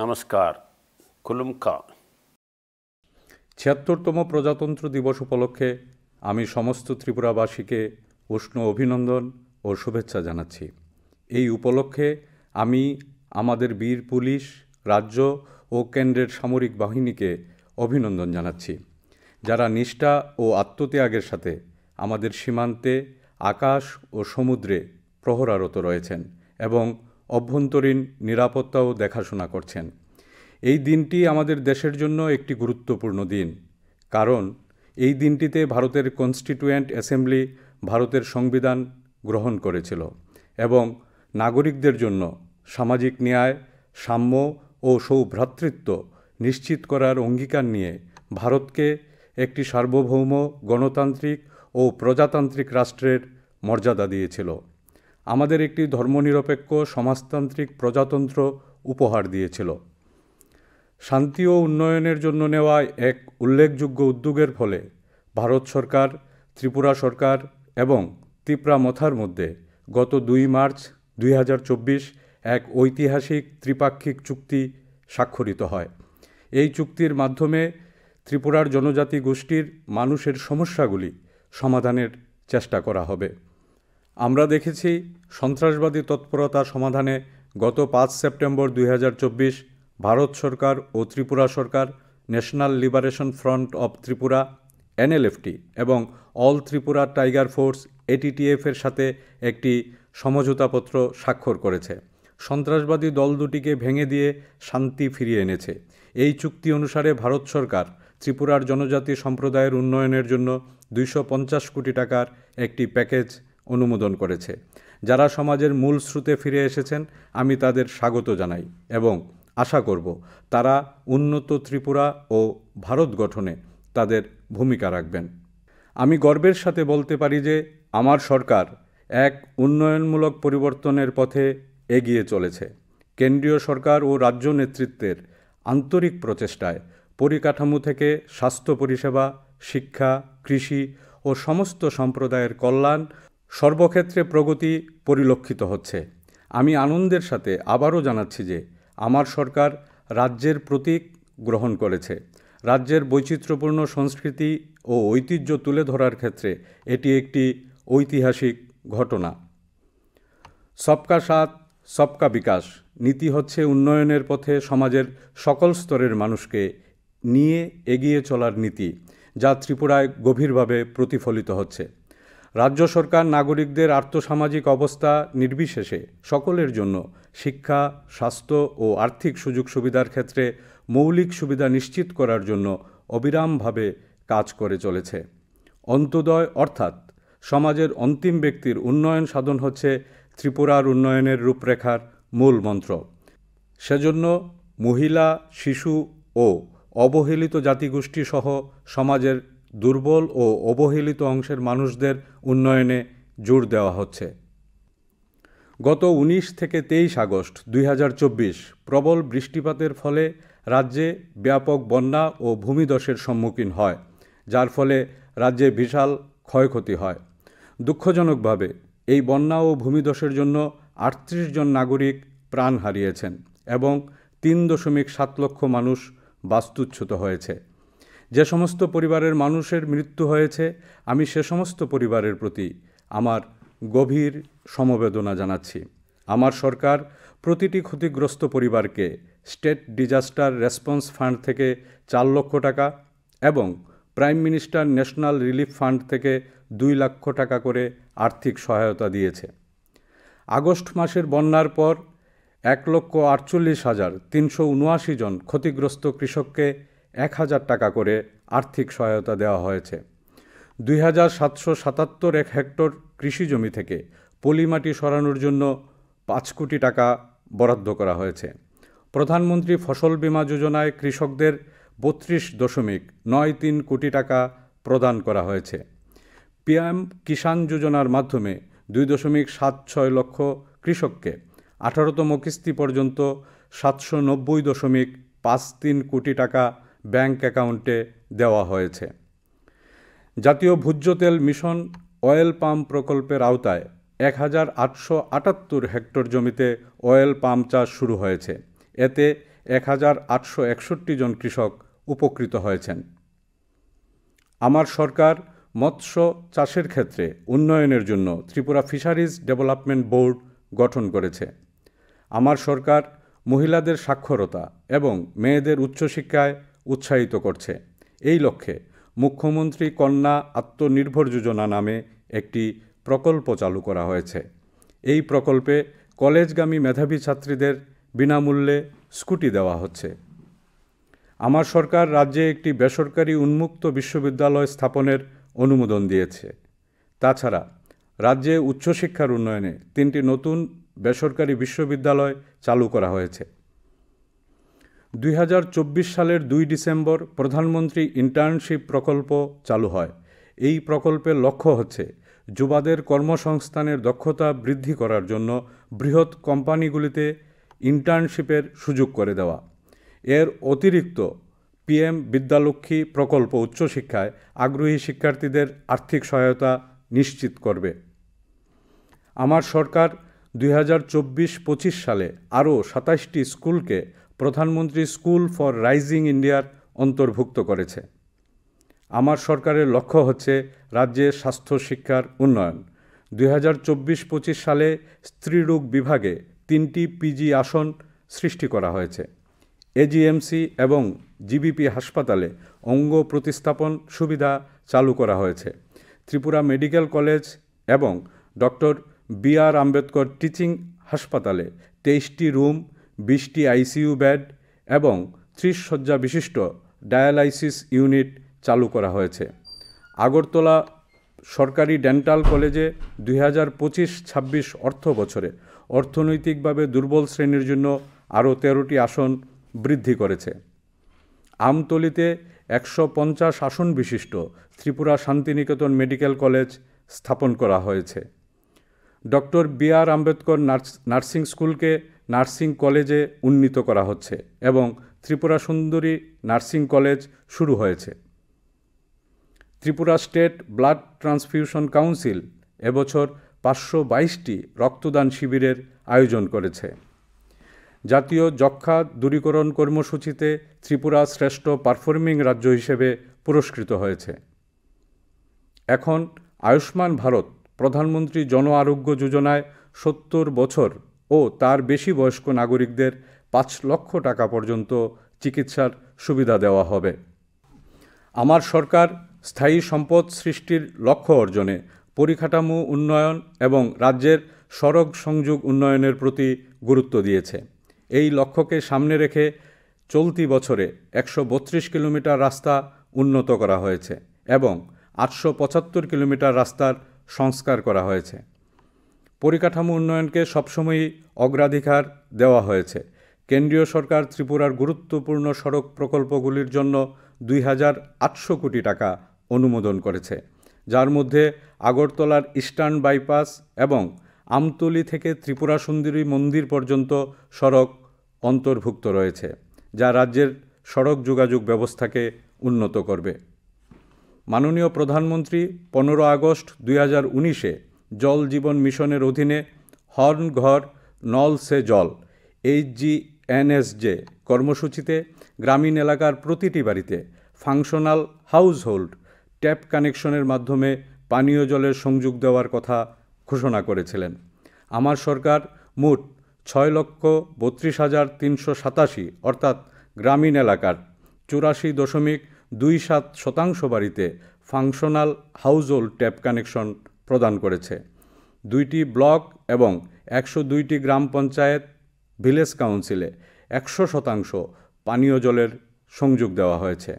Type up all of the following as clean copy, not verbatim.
নমস্কার। কুলুমকা। ৭৬তম প্রজাতন্ত্র দিবস উপলক্ষে আমি সমস্ত ত্রিপুরাবাসীকে উষ্ণ অভিনন্দন ও শুভেচ্ছা জানাচ্ছি। এই উপলক্ষে আমি আমাদের বীর পুলিশ, রাজ্য ও কেন্দ্রের সামরিক বাহিনীকে অভিনন্দন জানাচ্ছি, যারা নিষ্ঠা ও আত্মত্যাগের সাথে আমাদের সীমান্তে, আকাশ ও সমুদ্রে প্রহরারত রয়েছেন এবং অভ্যন্তরীণ নিরাপত্তাও দেখাশোনা করছেন। এই দিনটি আমাদের দেশের জন্য একটি গুরুত্বপূর্ণ দিন, কারণ এই দিনটিতে ভারতের কনস্টিটিউয়েন্ট অ্যাসেম্বলি ভারতের সংবিধান গ্রহণ করেছিল এবং নাগরিকদের জন্য সামাজিক ন্যায়, সাম্য ও সৌভ্রাতৃত্ব নিশ্চিত করার অঙ্গীকার নিয়ে ভারতকে একটি সার্বভৌম, গণতান্ত্রিক ও প্রজাতান্ত্রিক রাষ্ট্রের মর্যাদা দিয়েছিল। আমাদের একটি ধর্মনিরপেক্ষ সমাজতান্ত্রিক প্রজাতন্ত্র উপহার দিয়েছিল। শান্তি ও উন্নয়নের জন্য নেওয়া এক উল্লেখযোগ্য উদ্যোগের ফলে ভারত সরকার, ত্রিপুরা সরকার এবং তিপ্রামথার মধ্যে গত ২ মার্চ ২০২৪ এক ঐতিহাসিক ত্রিপাক্ষিক চুক্তি স্বাক্ষরিত হয়। এই চুক্তির মাধ্যমে ত্রিপুরার জনজাতি গোষ্ঠীর মানুষের সমস্যাগুলি সমাধানের চেষ্টা করা হবে। আমরা দেখেছি সন্ত্রাসবাদী তৎপরতা সমাধানে গত ৫ সেপ্টেম্বর ২০২৪ ভারত সরকার ও ত্রিপুরা সরকার National Liberation Front of Tripura NLFT এবং All Tripura Tiger Force ATTF এর সাথে একটি সমঝোতাপত্র স্বাক্ষর করেছে। সন্ত্রাসবাদী দল দুটিকে ভেঙে দিয়ে শান্তি ফিরিয়ে এনেছে। এই চুক্তি অনুসারে ভারত সরকার ত্রিপুরার জনজাতি সম্প্রদায়ের উন্নয়নের জন্য ২৫০ কোটি টাকার একটি প্যাকেজ অনুমোদন করেছে। যারা সমাজের মূল স্রোতে ফিরে এসেছেন, আমি তাদের স্বাগত জানাই এবং আশা করব তারা উন্নত ত্রিপুরা ও ভারত গঠনে তাদের ভূমিকা রাখবেন। আমি গর্বের সাথে বলতে পারি যে আমার সরকার এক উন্নয়নমূলক পরিবর্তনের পথে এগিয়ে চলেছে। কেন্দ্রীয় সরকার ও রাজ্য নেতৃত্বের আন্তরিক প্রচেষ্টায় পরিকাঠামো থেকে স্বাস্থ্য পরিষেবা, শিক্ষা, কৃষি ও সমস্ত সম্প্রদায়ের কল্যাণ সর্বক্ষেত্রে প্রগতি পরিলক্ষিত হচ্ছে। আমি আনন্দের সাথে আবারও জানাচ্ছি যে আমার সরকার রাজ্যের প্রতীক গ্রহণ করেছে। রাজ্যের বৈচিত্র্যপূর্ণ সংস্কৃতি ও ঐতিহ্য তুলে ধরার ক্ষেত্রে এটি একটি ঐতিহাসিক ঘটনা। সবকা সাথ, সবকা বিকাশ নীতি হচ্ছে উন্নয়নের পথে সমাজের সকল স্তরের মানুষকে নিয়ে এগিয়ে চলার নীতি, যা ত্রিপুরায় গভীরভাবে প্রতিফলিত হচ্ছে। রাজ্য সরকার নাগরিকদের আর্থসামাজিক অবস্থা নির্বিশেষে সকলের জন্য শিক্ষা, স্বাস্থ্য ও আর্থিক সুযোগ সুবিধার ক্ষেত্রে মৌলিক সুবিধা নিশ্চিত করার জন্য অবিরামভাবে কাজ করে চলেছে। অন্ত্যোদয় অর্থাৎ সমাজের অন্তিম ব্যক্তির উন্নয়ন সাধন হচ্ছে ত্রিপুরার উন্নয়নের রূপরেখার মূল মন্ত্র। সেজন্য মহিলা, শিশু ও অবহেলিত জাতিগোষ্ঠী সহ সমাজের দুর্বল ও অবহেলিত অংশের মানুষদের উন্নয়নে জোর দেওয়া হচ্ছে। গত ১৯ থেকে ২৩ আগস্ট ২০২৪ প্রবল বৃষ্টিপাতের ফলে রাজ্যে ব্যাপক বন্যা ও ভূমিধসের সম্মুখীন হয়, যার ফলে রাজ্যে বিশাল ক্ষয়ক্ষতি হয়। দুঃখজনকভাবে এই বন্যা ও ভূমিধসের জন্য ৩৮ জন নাগরিক প্রাণ হারিয়েছেন এবং ৩.৭ লক্ষ মানুষ বাস্তুচ্যুত হয়েছে। যে সমস্ত পরিবারের মানুষের মৃত্যু হয়েছে, আমি সে সমস্ত পরিবারের প্রতি আমার গভীর সমবেদনা জানাচ্ছি। আমার সরকার প্রতিটি ক্ষতিগ্রস্ত পরিবারকে স্টেট ডিজাস্টার রেসপন্স ফান্ড থেকে ৪ লক্ষ টাকা এবং prime minister national relief fund থেকে ২ লক্ষ টাকা করে আর্থিক সহায়তা দিয়েছে। আগস্ট মাসের বন্যার পর ১,৪৮,৩৭৯ জন ক্ষতিগ্রস্ত কৃষককে ১,০০০ টাকা করে আর্থিক সহায়তা দেওয়া হয়েছে। ২,৭৭৭ হেক্টর কৃষি জমি থেকে পলিমাটি সরানোর জন্য ৫ কোটি টাকা বরাদ্দ করা হয়েছে। প্রধানমন্ত্রী ফসল বীমা যোজনায় কৃষকদের ৩২.৯৩ কোটি টাকা প্রদান করা হয়েছে। PM কিষাণ যোজনার মাধ্যমে ২.৭৬ লক্ষ কৃষককে ১৮তম কিস্তি পর্যন্ত ৭৯০.৫৩ কোটি টাকা ব্যাংক অ্যাকাউন্টে দেওয়া হয়েছে। জাতীয় ভোজ্য তেল মিশন অয়েল পাম্প প্রকল্পের আওতায় ১,৮৭৮ হেক্টর জমিতে অয়েল পাম চাষ শুরু হয়েছে। এতে 1861 জন কৃষক উপকৃত হয়েছেন। আমার সরকার মৎস্য চাষের ক্ষেত্রে উন্নয়নের জন্য ত্রিপুরা ফিশারিজ ডেভেলপমেন্ট বোর্ড গঠন করেছে। আমার সরকার মহিলাদের সাক্ষরতা এবং মেয়েদের উচ্চশিক্ষায় উৎসাহিত করছে। এই লক্ষ্যে মুখ্যমন্ত্রী কন্যা আত্মনির্ভর যোজনা নামে একটি প্রকল্প চালু করা হয়েছে। এই প্রকল্পে কলেজগামী মেধাবী ছাত্রীদের বিনামূল্যে স্কুটি দেওয়া হচ্ছে। আমার সরকার রাজ্যে একটি বেসরকারি উন্মুক্ত বিশ্ববিদ্যালয় স্থাপনের অনুমোদন দিয়েছে। তাছাড়া রাজ্যে উচ্চশিক্ষার উন্নয়নে 3টি নতুন বেসরকারি বিশ্ববিদ্যালয় চালু করা হয়েছে। 2024 সালের 2 ডিসেম্বর প্রধানমন্ত্রী ইন্টার্নশিপ প্রকল্প চালু হয়। এই প্রকল্পের লক্ষ্য হচ্ছে যুবাদের কর্মসংস্থানের দক্ষতা বৃদ্ধি করার জন্য বৃহৎ কোম্পানিগুলিতে ইন্টার্নশিপের সুযোগ করে দেওয়া। এর অতিরিক্ত PM বিদ্যালক্ষ্মী প্রকল্প উচ্চশিক্ষায় আগ্রহী শিক্ষার্থীদের আর্থিক সহায়তা নিশ্চিত করবে। আমার সরকার 2024-25 সালে আরও 27টি স্কুলকে প্রধানমন্ত্রী স্কুল ফর রাইজিং ইন্ডিয়ার অন্তর্ভুক্ত করেছে। আমার সরকারের লক্ষ্য হচ্ছে রাজ্যে স্বাস্থ্য শিক্ষার উন্নয়ন। 2024-25 সালে স্ত্রীরোগ বিভাগে 3টি PG আসন সৃষ্টি করা হয়েছে। AGMC এবং GBP হাসপাতালে অঙ্গ প্রতিস্থাপন সুবিধা চালু করা হয়েছে। ত্রিপুরা মেডিকেল কলেজ এবং ডক্টর BR আম্বেদকর টিচিং হাসপাতালে 23টি রুম, 20টি ICU বেড এবং 30 শয্যা বিশিষ্ট ডায়ালাইসিস ইউনিট চালু করা হয়েছে। আগরতলা সরকারি ডেন্টাল কলেজে 2025-26 অর্থ বছরে অর্থনৈতিকভাবে দুর্বল শ্রেণীর জন্য আরও 13টি আসন বৃদ্ধি করেছে। আমতলিতে 150 আসন বিশিষ্ট ত্রিপুরা শান্তিনিকেতন মেডিকেল কলেজ স্থাপন করা হয়েছে। ডক্টর BR আম্বেদকর নার্সিং স্কুলকে নার্সিং কলেজে উন্নীত করা হচ্ছে এবং ত্রিপুরা সুন্দরী নার্সিং কলেজ শুরু হয়েছে। Tripura state blood transfusion council এবছর 522টি রক্তদান শিবিরের আয়োজন করেছে। জাতীয় যক্ষ্মা দূরীকরণ কর্মসূচিতে ত্রিপুরা শ্রেষ্ঠ পারফর্মিং রাজ্য হিসেবে পুরস্কৃত হয়েছে। এখন আয়ুষ্মান ভারত প্রধানমন্ত্রী জন আরোগ্য যোজনায় 70 বছর ও তার বেশি বয়স্ক নাগরিকদের 5 লক্ষ টাকা পর্যন্ত চিকিৎসার সুবিধা দেওয়া হবে। আমার সরকার স্থায়ী সম্পদ সৃষ্টির লক্ষ্য অর্জনে পরিকাঠামো উন্নয়ন এবং রাজ্যের সড়ক সংযোগ উন্নয়নের প্রতি গুরুত্ব দিয়েছে। এই লক্ষ্যকে সামনে রেখে চলতি বছরে 132 কিলোমিটার রাস্তা উন্নত করা হয়েছে এবং 875 কিলোমিটার রাস্তার সংস্কার করা হয়েছে। পরিকাঠামো উন্নয়নকে সবসময়ই অগ্রাধিকার দেওয়া হয়েছে। কেন্দ্রীয় সরকার ত্রিপুরার গুরুত্বপূর্ণ সড়ক প্রকল্পগুলির জন্য 2800 কোটি টাকা অনুমোদন করেছে, যার মধ্যে আগরতলার ইস্টার্ন বাইপাস এবং আমতলী থেকে ত্রিপুরা সুন্দরী মন্দির পর্যন্ত সড়ক অন্তর্ভুক্ত রয়েছে, যা রাজ্যের সড়ক যোগাযোগ ব্যবস্থাকে উন্নত করবে। মাননীয় প্রধানমন্ত্রী 15 আগস্ট 2019-এ জল জীবন মিশনের অধীনে হর ঘর নল সে জল HGNSJ কর্মসূচিতে গ্রামীণ এলাকার প্রতিটি বাড়িতে ফাংশনাল হাউসহোল্ড ট্যাপ কানেকশনের মাধ্যমে পানীয় জলের সংযোগ দেওয়ার কথা ঘোষণা করেছিলেন। আমার সরকার মোট 6,32,387 অর্থাৎ গ্রামীণ এলাকার 84.27% বাড়িতে ফাংশনাল হাউসহোল্ড ট্যাপ কানেকশন প্রদান করেছে। 2টি ব্লক এবং 102টি গ্রাম পঞ্চায়েত ভিলেজ কাউন্সিলে 100% পানীয় জলের সংযোগ দেওয়া হয়েছে।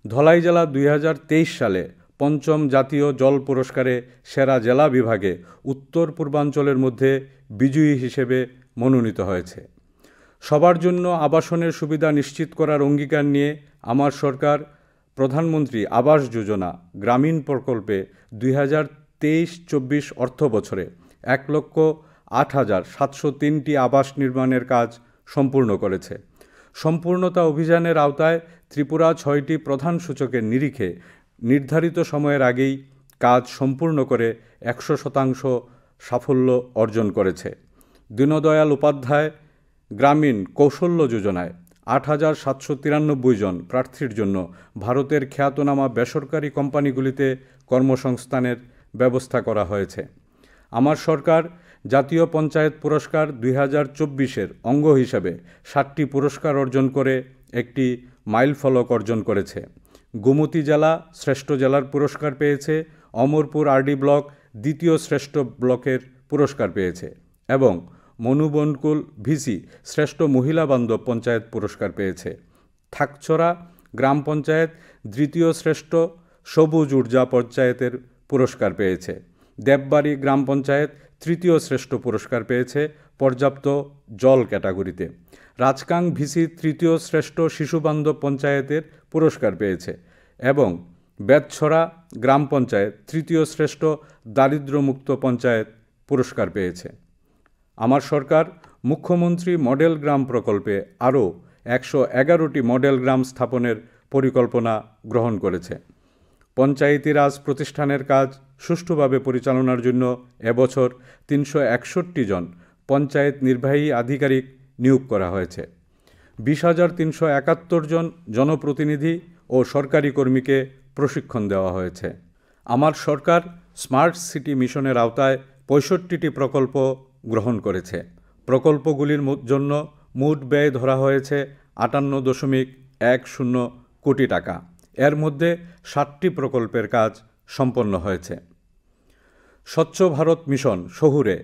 ধলাই জেলা 2023 সালে 5ম জাতীয় জল পুরস্কারে সেরা জেলা বিভাগে উত্তর পূর্বাঞ্চলের মধ্যে বিজয়ী হিসেবে মনোনীত হয়েছে। সবার জন্য আবাসনের সুবিধা নিশ্চিত করার অঙ্গীকার নিয়ে আমার সরকার প্রধানমন্ত্রী আবাস যোজনা গ্রামীণ প্রকল্পে 2023-24 অর্থ বছরে 1,08,703টি আবাস নির্মাণের কাজ সম্পূর্ণ করেছে। সম্পূর্ণতা অভিযানের আওতায় ত্রিপুরা 6টি প্রধান সূচকের নিরিখে নির্ধারিত সময়ের আগেই কাজ সম্পূর্ণ করে 100% সাফল্য অর্জন করেছে। দীনদয়াল উপাধ্যায় গ্রামীণ কৌশল্য যোজনায় 8,793 জন প্রার্থীর জন্য ভারতের খ্যাতনামা বেসরকারি কোম্পানিগুলিতে কর্মসংস্থানের ব্যবস্থা করা হয়েছে। আমার সরকার জাতীয় পঞ্চায়েত পুরস্কার 2024-এর অঙ্গ হিসাবে 7টি পুরস্কার অর্জন করে একটি মাইলফলক অর্জন করেছে। গোমতী জেলা শ্রেষ্ঠ জেলার পুরস্কার পেয়েছে, অমরপুর আরডি ব্লক দ্বিতীয় শ্রেষ্ঠ ব্লকের পুরস্কার পেয়েছে এবং মনুবনকুল ভিসি শ্রেষ্ঠ মহিলা বান্ধব পঞ্চায়েত পুরস্কার পেয়েছে। থাকছড়া গ্রাম পঞ্চায়েত দ্বিতীয় শ্রেষ্ঠ সবুজ ঊর্জা পঞ্চায়েতের পুরস্কার পেয়েছে। দেববাড়ি গ্রাম পঞ্চায়েত তৃতীয় শ্রেষ্ঠ পুরস্কার পেয়েছে পর্যাপ্ত জল ক্যাটাগরিতে। রাজকাং ভিসি তৃতীয় শ্রেষ্ঠ শিশুবান্ধব পঞ্চায়েতের পুরস্কার পেয়েছে এবং বেতছড়া গ্রাম পঞ্চায়েত তৃতীয় শ্রেষ্ঠ দারিদ্র্যমুক্ত পঞ্চায়েত পুরস্কার পেয়েছে। আমার সরকার মুখ্যমন্ত্রী মডেল গ্রাম প্রকল্পে আরও 111টি মডেল গ্রাম স্থাপনের পরিকল্পনা গ্রহণ করেছে। পঞ্চায়েতি রাজ প্রতিষ্ঠানের কাজ সুষ্ঠুভাবে পরিচালনার জন্য এবছর 361 জন পঞ্চায়েত নির্বাহী আধিকারিক নিয়োগ করা হয়েছে। 20,371 জন জনপ্রতিনিধি ও সরকারি কর্মীকে প্রশিক্ষণ দেওয়া হয়েছে। আমার সরকার স্মার্ট সিটি মিশনের আওতায় 65টি প্রকল্প গ্রহণ করেছে। প্রকল্পগুলির জন্য মোট ব্যয় ধরা হয়েছে 58.10 কোটি টাকা। এর মধ্যে 60টি প্রকল্পের কাজ সম্পন্ন হয়েছে। স্বচ্ছ ভারত মিশন শহুরে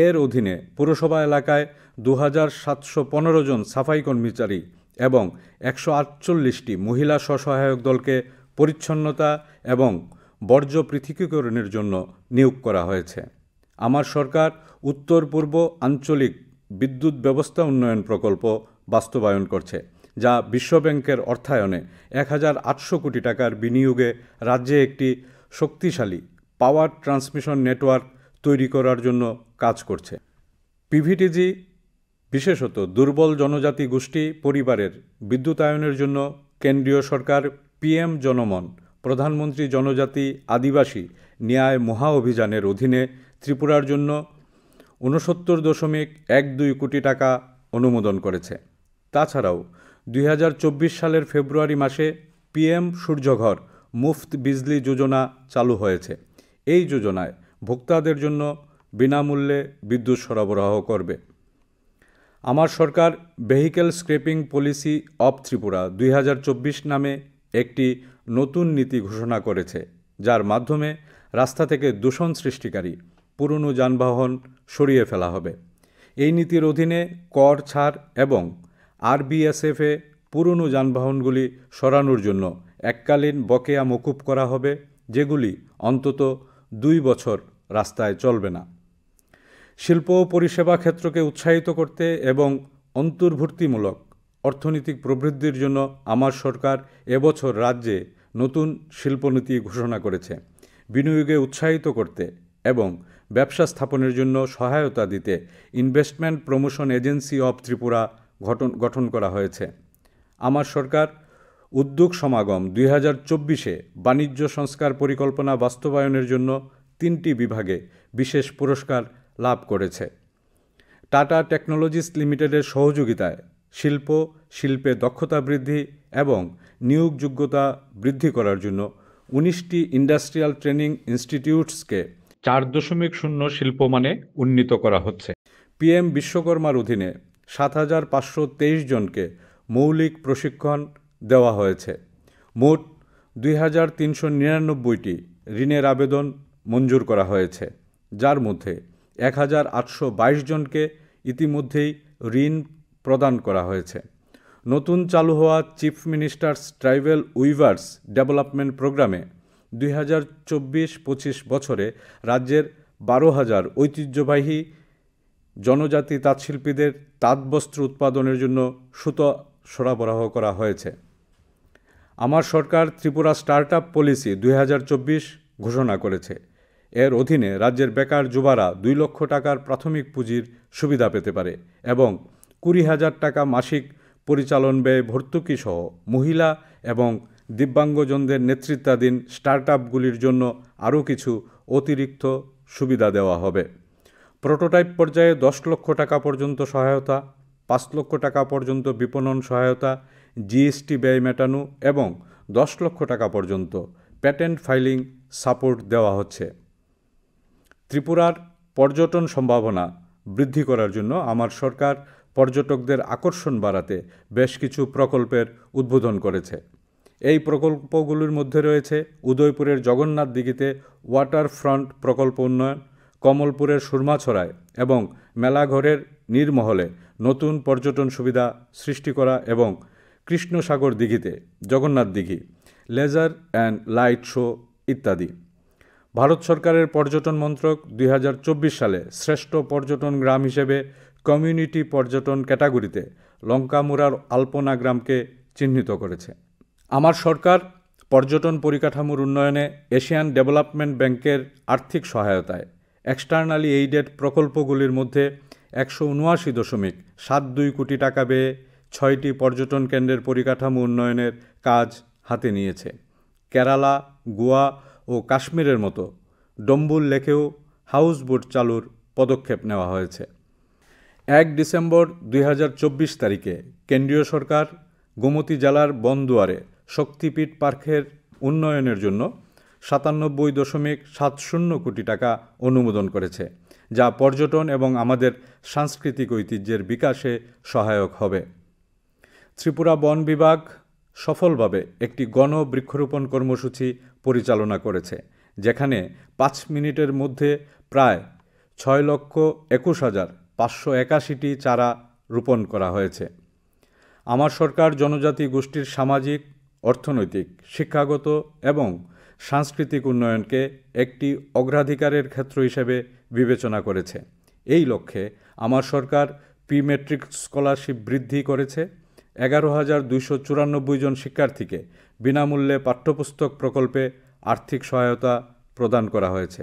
এর অধীনে পুরসভা এলাকায় 2,715 জন সাফাই কর্মচারী এবং 148টি মহিলা স্বসহায়ক দলকে পরিচ্ছন্নতা এবং বর্জ্য পৃথকীকরণের জন্য নিয়োগ করা হয়েছে। আমার সরকার উত্তর পূর্ব আঞ্চলিক বিদ্যুৎ ব্যবস্থা উন্নয়ন প্রকল্প বাস্তবায়ন করছে, যা বিশ্বব্যাংকের অর্থায়নে 1,800 কোটি টাকার বিনিয়োগে রাজ্যে একটি শক্তিশালী পাওয়ার ট্রান্সমিশন নেটওয়ার্ক তৈরি করার জন্য কাজ করছে। পিভিটিজি বিশেষত দুর্বল জনজাতি গোষ্ঠী পরিবারের বিদ্যুতায়নের জন্য কেন্দ্রীয় সরকার PM জনমন প্রধানমন্ত্রী জনজাতি আদিবাসী ন্যায় মহা অভিযানের অধীনে ত্রিপুরার জন্য 69.12 কোটি টাকা অনুমোদন করেছে। তাছাড়াও 2024 সালের ফেব্রুয়ারি মাসে PM সূর্যঘর মুফত বিজলি যোজনা চালু হয়েছে। এই যোজনায় ভোক্তাদের জন্য বিনামূল্যে বিদ্যুৎ সরবরাহ করবে। আমার সরকার vehicle scrapping policy of Tripura 2024 নামে একটি নতুন নীতি ঘোষণা করেছে, যার মাধ্যমে রাস্তা থেকে দূষণ সৃষ্টিকারী পুরনো যানবাহন সরিয়ে ফেলা হবে। এই নীতির অধীনে কর ছাড় এবং RBSF-এ পুরনো যানবাহনগুলি সরানোর জন্য এককালীন বকেয়া মকুব করা হবে, যেগুলি অন্তত 2 বছর রাস্তায় চলবে না। শিল্প ও পরিষেবা ক্ষেত্রকে উৎসাহিত করতে এবং অন্তর্ভুক্তিমূলক অর্থনৈতিক প্রবৃদ্ধির জন্য আমার সরকার এবছর রাজ্যে নতুন শিল্পনীতি ঘোষণা করেছে। বিনিয়োগে উৎসাহিত করতে এবং ব্যবসা স্থাপনের জন্য সহায়তা দিতে investment promotion agency of Tripura গঠন করা হয়েছে। আমার সরকার উদ্যোগ সমাগম 2024-এ বাণিজ্য সংস্কার পরিকল্পনা বাস্তবায়নের জন্য 3টি বিভাগে বিশেষ পুরস্কার লাভ করেছে। টাটা টেকনোলজিস লিমিটেডের সহযোগিতায় শিল্পে দক্ষতা বৃদ্ধি এবং নিয়োগযোগ্যতা বৃদ্ধি করার জন্য 19টি ইন্ডাস্ট্রিয়াল ট্রেনিং ইনস্টিটিউটসকে 4.0 শিল্পমানে উন্নীত করা হচ্ছে। PM বিশ্বকর্মার অধীনে 7,523 জনকে মৌলিক প্রশিক্ষণ দেওয়া হয়েছে। মোট 2,399টি ঋণের আবেদন মঞ্জুর করা হয়েছে, যার মধ্যে 1,822 জনকে ইতিমধ্যেই ঋণ প্রদান করা হয়েছে। নতুন চালু হওয়া chief ministers tribal weavers development প্রোগ্রামে 2024-25 বছরে রাজ্যের 12,000 ঐতিহ্যবাহী জনজাতি তাঁতশিল্পীদের তাঁতবস্ত্র উৎপাদনের জন্য সুতো সরবরাহ করা হয়েছে। আমার সরকার ত্রিপুরা স্টার্টআপ পলিসি 2024 ঘোষণা করেছে। এর অধীনে রাজ্যের বেকার যুবারা 2 লক্ষ টাকার প্রাথমিক পুঁজির সুবিধা পেতে পারে এবং 20,000 টাকা মাসিক পরিচালন ব্যয় ভর্তুকি সহ মহিলা এবং দিব্যাঙ্গজনদের নেতৃত্বাধীন স্টার্টআপগুলির জন্য আরও কিছু অতিরিক্ত সুবিধা দেওয়া হবে। প্রোটোটাইপ পর্যায়ে 10 লক্ষ টাকা পর্যন্ত সহায়তা, 5 লক্ষ টাকা পর্যন্ত বিপণন সহায়তা, জিএসটি ব্যয় মেটানো এবং 10 লক্ষ টাকা পর্যন্ত প্যাটেন্ট ফাইলিং সাপোর্ট দেওয়া হচ্ছে। ত্রিপুরার পর্যটন সম্ভাবনা বৃদ্ধি করার জন্য আমার সরকার পর্যটকদের আকর্ষণ বাড়াতে বেশ কিছু প্রকল্পের উদ্বোধন করেছে। এই প্রকল্পগুলির মধ্যে রয়েছে উদয়পুরের জগন্নাথ দিঘিতে ওয়াটার ফ্রন্ট প্রকল্প উন্নয়ন, কমলপুরের সুরমাছড়ায় এবং মেলাঘরের নীরমহলে নতুন পর্যটন সুবিধা সৃষ্টি করা এবং কৃষ্ণসাগর দিঘিতে জগন্নাথ দিঘি, লেজার অ্যান্ড লাইট শো ইত্যাদি। ভারত সরকারের পর্যটন মন্ত্রক 2024 সালে শ্রেষ্ঠ পর্যটন গ্রাম হিসেবে কমিউনিটি পর্যটন ক্যাটাগরিতে লঙ্কামুড়ার আলপনা গ্রামকে চিহ্নিত করেছে। আমার সরকার পর্যটন পরিকাঠামোর উন্নয়নে এশিয়ান ডেভেলপমেন্ট ব্যাংকের আর্থিক সহায়তায় এক্সটার্নালি এইডেড প্রকল্পগুলির মধ্যে 179.72 কোটি টাকা ব্যয়ে 6টি পর্যটন কেন্দ্রের পরিকাঠামো উন্নয়নের কাজ হাতে নিয়েছে। কেরালা, গোয়া ও কাশ্মীরের মতো ডম্বুল লেকেও হাউসবোট চালুর পদক্ষেপ নেওয়া হয়েছে। 1 ডিসেম্বর 2024 তারিখে কেন্দ্রীয় সরকার গোমতী জেলার বনদুয়ারে শক্তিপীঠ পার্কের উন্নয়নের জন্য 97.70 কোটি টাকা অনুমোদন করেছে, যা পর্যটন এবং আমাদের সাংস্কৃতিক ঐতিহ্যের বিকাশে সহায়ক হবে। ত্রিপুরা বন বিভাগ সফলভাবে একটি গণ বৃক্ষরোপণ কর্মসূচি পরিচালনা করেছে, যেখানে 5 মিনিটের মধ্যে প্রায় 6,21,581টি চারা রোপণ করা হয়েছে। আমার সরকার জনজাতি গোষ্ঠীর সামাজিক, অর্থনৈতিক, শিক্ষাগত এবং সাংস্কৃতিক উন্নয়নকে একটি অগ্রাধিকারের ক্ষেত্র হিসেবে বিবেচনা করেছে। এই লক্ষ্যে আমার সরকার প্রি মেট্রিক স্কলারশিপ বৃদ্ধি করেছে। 11,294 জন শিক্ষার্থীকে বিনামূল্যে পাঠ্যপুস্তক প্রকল্পে আর্থিক সহায়তা প্রদান করা হয়েছে।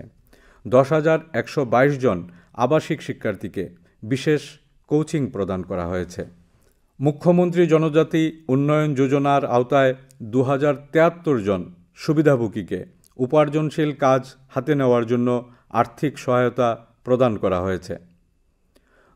10,122 জন আবাসিক শিক্ষার্থীকে বিশেষ কোচিং প্রদান করা হয়েছে। মুখ্যমন্ত্রী জনজাতি উন্নয়ন যোজনার আওতায় 2073 জন সুবিধাভোগীকে উপার্জনশীল কাজ হাতে নেওয়ার জন্য আর্থিক সহায়তা প্রদান করা হয়েছে।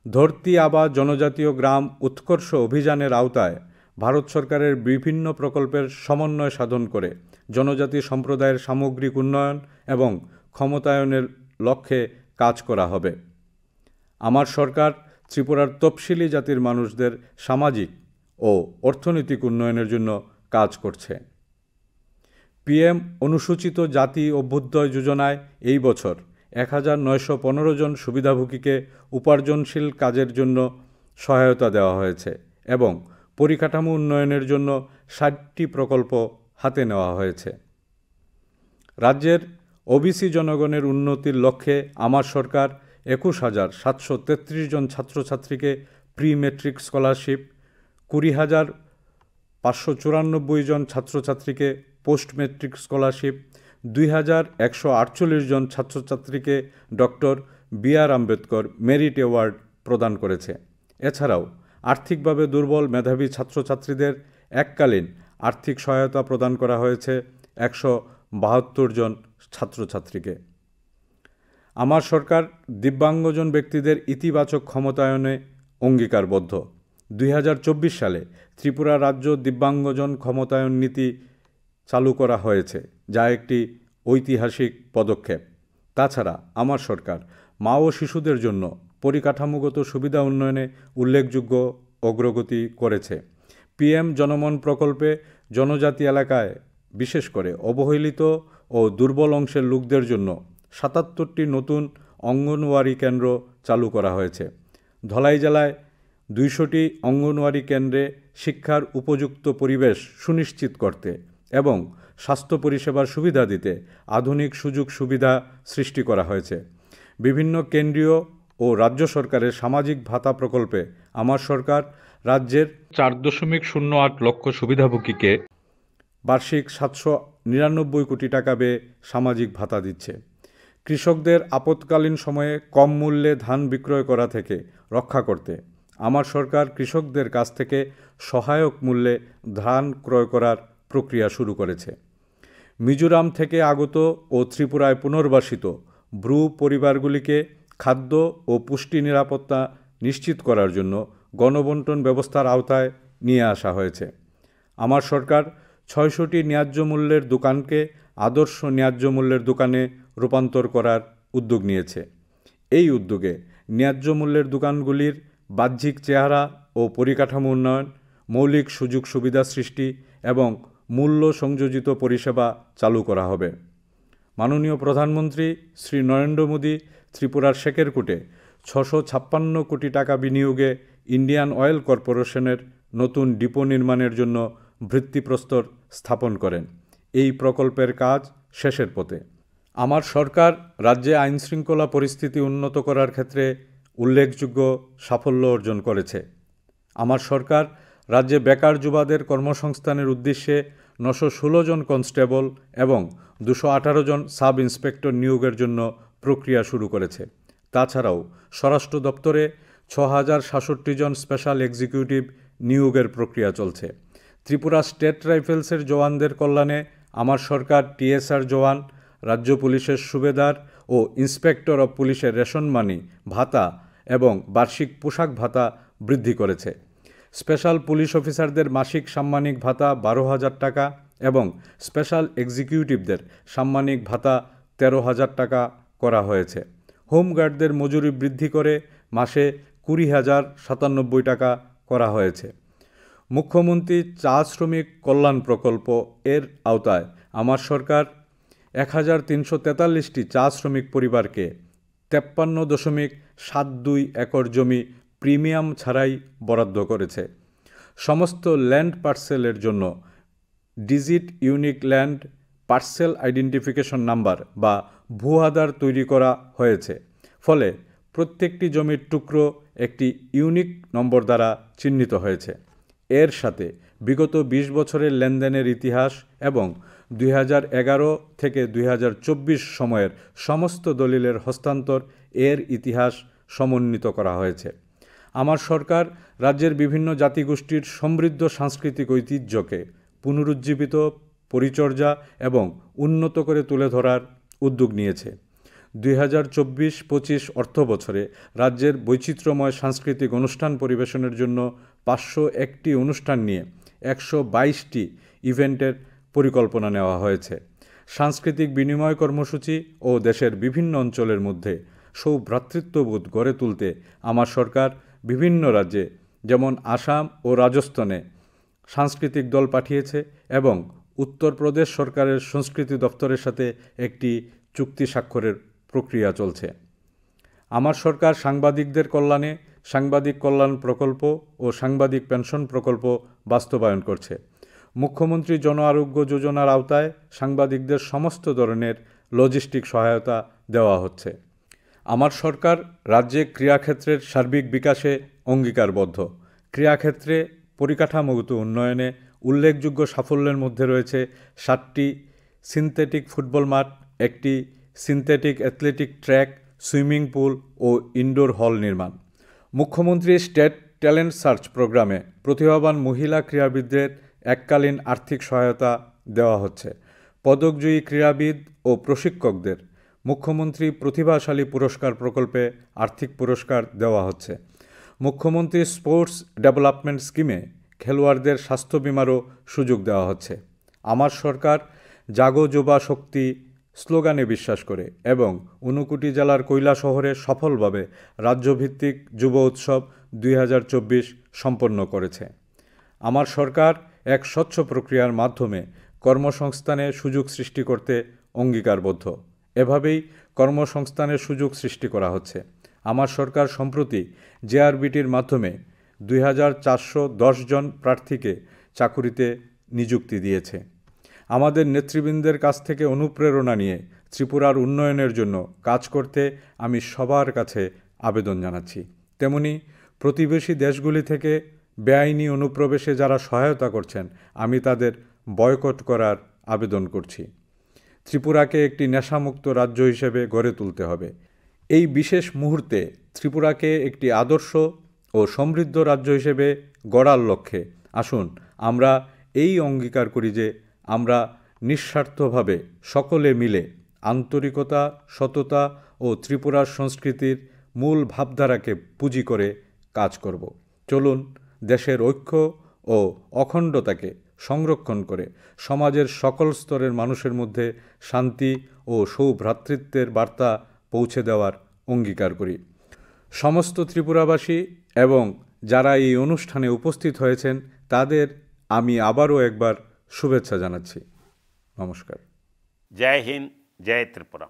ধরতি আবা জনজাতীয় গ্রাম উৎকর্ষ অভিযানের আওতায় ভারত সরকারের বিভিন্ন প্রকল্পের সমন্বয় সাধন করে জনজাতি সম্প্রদায়ের সামগ্রিক উন্নয়ন এবং ক্ষমতায়নের লক্ষ্যে কাজ করা হবে। আমার সরকার ত্রিপুরার তফসিলি জাতির মানুষদের সামাজিক ও অর্থনৈতিক উন্নয়নের জন্য কাজ করছে। পিএম অনুসূচিত জাতি অভ্যুদয় যোজনায় এই বছর 1,915 জন সুবিধাভোগীকে উপার্জনশীল কাজের জন্য সহায়তা দেওয়া হয়েছে এবং পরিকাঠামো উন্নয়নের জন্য 60টি প্রকল্প হাতে নেওয়া হয়েছে। রাজ্যের ওবিসি জনগণের উন্নতির লক্ষ্যে আমার সরকার 21,733 জন ছাত্রছাত্রীকে প্রি মেট্রিক স্কলারশিপ, 20,594 জন ছাত্রছাত্রীকে পোস্ট মেট্রিক স্কলারশিপ, 2,148 জন ছাত্রছাত্রীকে doctor B.R.. Ambedkar merit award প্রদান করেছে। এছাড়াও আর্থিকভাবে দুর্বল মেধাবী ছাত্রছাত্রীদের এককালীন আর্থিক সহায়তা প্রদান করা হয়েছে 172 জন ছাত্রছাত্রীকে। আমার সরকার দিব্যাঙ্গজন ব্যক্তিদের ইতিবাচক ক্ষমতায়নে অঙ্গীকারবদ্ধ। 2024 সালে ত্রিপুরা রাজ্য দিব্যাঙ্গজন ক্ষমতায়ন নীতি চালু করা হয়েছে, যা একটি ঐতিহাসিক পদক্ষেপ। তাছাড়া আমার সরকার মা ও শিশুদের জন্য পরিকাঠামোগত সুবিধা উন্নয়নে উল্লেখযোগ্য অগ্রগতি করেছে। পিএম জনমন প্রকল্পে জনজাতি এলাকায় বিশেষ করে অবহেলিত ও দুর্বল অংশের লোকদের জন্য 77টি নতুন অঙ্গনওয়াড়ি কেন্দ্র চালু করা হয়েছে। ধলাই জেলায় 200টি অঙ্গনওয়াড়ি কেন্দ্রে শিক্ষার উপযুক্ত পরিবেশ সুনিশ্চিত করতে এবং স্বাস্থ্য পরিষেবার সুবিধা দিতে আধুনিক সুযোগ সুবিধা সৃষ্টি করা হয়েছে। বিভিন্ন কেন্দ্রীয় ও রাজ্য সরকারের সামাজিক ভাতা প্রকল্পে আমার সরকার রাজ্যের 4.08 লক্ষ সুবিধাভোগীকে বার্ষিক 799 কোটি টাকা ব্যয়ে সামাজিক ভাতা দিচ্ছে। কৃষকদের আপৎকালীন সময়ে কম মূল্যে ধান বিক্রয় করা থেকে রক্ষা করতে আমার সরকার কৃষকদের কাছ থেকে সহায়ক মূল্যে ধান ক্রয় করার প্রক্রিয়া শুরু করেছে। মিজোরাম থেকে আগত ও ত্রিপুরায় পুনর্বাসিত ব্রু পরিবারগুলিকে খাদ্য ও পুষ্টি নিরাপত্তা নিশ্চিত করার জন্য গণবণ্টন ব্যবস্থার আওতায় নিয়ে আসা হয়েছে। আমার সরকার 600টি ন্যায্য মূল্যের দোকানকে আদর্শ ন্যায্য মূল্যের দোকানে রূপান্তর করার উদ্যোগ নিয়েছে। এই উদ্যোগে ন্যায্য মূল্যের দোকানগুলির বাহ্যিক চেহারা ও পরিকাঠামো উন্নয়ন, মৌলিক সুযোগ সুবিধা সৃষ্টি এবং মূল্য সংযোজিত পরিষেবা চালু করা হবে। মাননীয় প্রধানমন্ত্রী শ্রী নরেন্দ্র মোদী ত্রিপুরার শেকেরকুটে 656 কোটি টাকা বিনিয়োগে ইন্ডিয়ান অয়েল কর্পোরেশনের নতুন ডিপো নির্মাণের জন্য ভিত্তিপ্রস্তর স্থাপন করেন। এই প্রকল্পের কাজ শেষের পথে। আমার সরকার রাজ্যে আইনশৃঙ্খলা পরিস্থিতি উন্নত করার ক্ষেত্রে উল্লেখযোগ্য সাফল্য অর্জন করেছে। আমার সরকার রাজ্যে বেকার যুবাদের কর্মসংস্থানের উদ্দেশ্যে 916 জন কনস্টেবল এবং 218 জন সাব ইন্সপেক্টর নিয়োগের জন্য প্রক্রিয়া শুরু করেছে। তাছাড়াও স্বরাষ্ট্র দপ্তরে 6067 জন স্পেশাল এক্সিকিউটিভ নিয়োগের প্রক্রিয়া চলছে। ত্রিপুরা স্টেট রাইফেলসের জওয়ানদের কল্যাণে আমার সরকার টিএসআর জওয়ান, রাজ্য পুলিশের সুবেদার ও ইন্সপেক্টর অব পুলিশের রেশন মানি ভাতা এবং বার্ষিক পোশাক ভাতা বৃদ্ধি করেছে। স্পেশাল পুলিশ অফিসারদের মাসিক সাম্মানিক ভাতা 12,000 টাকা এবং স্পেশাল এক্সিকিউটিভদের সাম্মানিক ভাতা 13,000 টাকা করা হয়েছে। হোমগার্ডদের মজুরি বৃদ্ধি করে মাসে 20,097 টাকা করা হয়েছে। মুখ্যমন্ত্রী চা শ্রমিক কল্যাণ প্রকল্প এর আওতায় আমার সরকার 1343টি চা শ্রমিক পরিবারকে 53.72 একর জমি প্রিমিয়াম ছাড়াই বরাদ্দ করেছে। সমস্ত ল্যান্ড পার্সেলের জন্য digit unique land parcel identification number বা ভূ-আধার তৈরি করা হয়েছে। ফলে প্রত্যেকটি জমির টুকরো একটি ইউনিক নম্বর দ্বারা চিহ্নিত হয়েছে। এর সাথে বিগত 20 বছরের লেনদেনের ইতিহাস এবং 2011 থেকে 2024 সময়ের সমস্ত দলিলের হস্তান্তর এর ইতিহাস সমন্বিত করা হয়েছে। আমার সরকার রাজ্যের বিভিন্ন জাতিগোষ্ঠীর সমৃদ্ধ সাংস্কৃতিক ঐতিহ্যকে পুনরুজ্জীবিত, পরিচর্যা এবং উন্নত করে তুলে ধরার উদ্যোগ নিয়েছে। 2024-25 অর্থবছরে রাজ্যের বৈচিত্র্যময় সাংস্কৃতিক অনুষ্ঠান পরিবেশনের জন্য 501টি অনুষ্ঠান নিয়ে 122টি ইভেন্টের পরিকল্পনা নেওয়া হয়েছে। সাংস্কৃতিক বিনিময় কর্মসূচি ও দেশের বিভিন্ন অঞ্চলের মধ্যে সৌভ্রাতৃত্ববোধ গড়ে তুলতে আমার সরকার বিভিন্ন রাজ্যে যেমন আসাম ও রাজস্থানে সাংস্কৃতিক দল পাঠিয়েছে এবং উত্তরপ্রদেশ সরকারের সংস্কৃতি দপ্তরের সাথে একটি চুক্তি স্বাক্ষরের প্রক্রিয়া চলছে। আমার সরকার সাংবাদিকদের কল্যাণে সাংবাদিক কল্যাণ প্রকল্প ও সাংবাদিক পেনশন প্রকল্প বাস্তবায়ন করছে। মুখ্যমন্ত্রী জন আরোগ্য যোজনার আওতায় সাংবাদিকদের সমস্ত ধরনের লজিস্টিক সহায়তা দেওয়া হচ্ছে। আমার সরকার রাজ্যে ক্রীড়াক্ষেত্রের সার্বিক বিকাশে অঙ্গীকারবদ্ধ। ক্রীড়াক্ষেত্রে পরিকাঠামোগত উন্নয়নে উল্লেখযোগ্য সাফল্যের মধ্যে রয়েছে 7টি সিনথেটিক ফুটবল মাঠ, একটি synthetic athletic track, swimming pool ও ইনডোর হল নির্মাণ। মুখ্যমন্ত্রী স্টেট ট্যালেন্ট সার্চ প্রোগ্রামে প্রতিভাবান মহিলা ক্রীড়াবিদদের এককালীন আর্থিক সহায়তা দেওয়া হচ্ছে। পদকজয়ী ক্রীড়াবিদ ও প্রশিক্ষকদের মুখ্যমন্ত্রী প্রতিভাশালী পুরস্কার প্রকল্পে আর্থিক পুরস্কার দেওয়া হচ্ছে। মুখ্যমন্ত্রী স্পোর্টস ডেভেলপমেন্ট স্কিমে খেলোয়াড়দের স্বাস্থ্য বিমারও সুযোগ দেওয়া হচ্ছে। আমার সরকার জাগো যুবা শক্তি স্লোগানে বিশ্বাস করে এবং ঊনকোটি জেলার কৈলাসহরে সফলভাবে রাজ্যভিত্তিক যুব উৎসব 2024 সম্পন্ন করেছে। আমার সরকার এক স্বচ্ছ প্রক্রিয়ার মাধ্যমে কর্মসংস্থানে সুযোগ সৃষ্টি করতে অঙ্গীকারবদ্ধ। এভাবেই কর্মসংস্থানের সুযোগ সৃষ্টি করা হচ্ছে। আমার সরকার সম্প্রতি জেআরবিটির মাধ্যমে 2410 জন প্রার্থীকে চাকুরিতে নিযুক্তি দিয়েছে। আমাদের নেতৃবৃন্দের কাছ থেকে অনুপ্রেরণা নিয়ে ত্রিপুরার উন্নয়নের জন্য কাজ করতে আমি সবার কাছে আবেদন জানাচ্ছি। তেমনি প্রতিবেশী দেশগুলি থেকে বেআইনি অনুপ্রবেশে যারা সহায়তা করছেন আমি তাদের বয়কট করার আবেদন করছি। ত্রিপুরাকে একটি নেশামুক্ত রাজ্য হিসেবে গড়ে তুলতে হবে। এই বিশেষ মুহূর্তে ত্রিপুরাকে একটি আদর্শ ও সমৃদ্ধ রাজ্য হিসেবে গড়ার লক্ষ্যে আসুন আমরা এই অঙ্গীকার করি যে আমরা নিঃস্বার্থভাবে সকলে মিলে আন্তরিকতা, সততা ও ত্রিপুরার সংস্কৃতির মূল ভাবধারাকে পুঁজি করে কাজ করব। চলুন দেশের ঐক্য ও অখণ্ডতাকে সংরক্ষণ করে সমাজের সকল স্তরের মানুষের মধ্যে শান্তি ও সৌভ্রাতৃত্বের বার্তা পৌঁছে দেওয়ার অঙ্গীকার করি। সমস্ত ত্রিপুরাবাসী এবং যারা এই অনুষ্ঠানে উপস্থিত হয়েছেন তাদের আমি আবারও একবার শুভেচ্ছা জানাচ্ছি। নমস্কার। জয় হিন্দ, জয় ত্রিপুরা।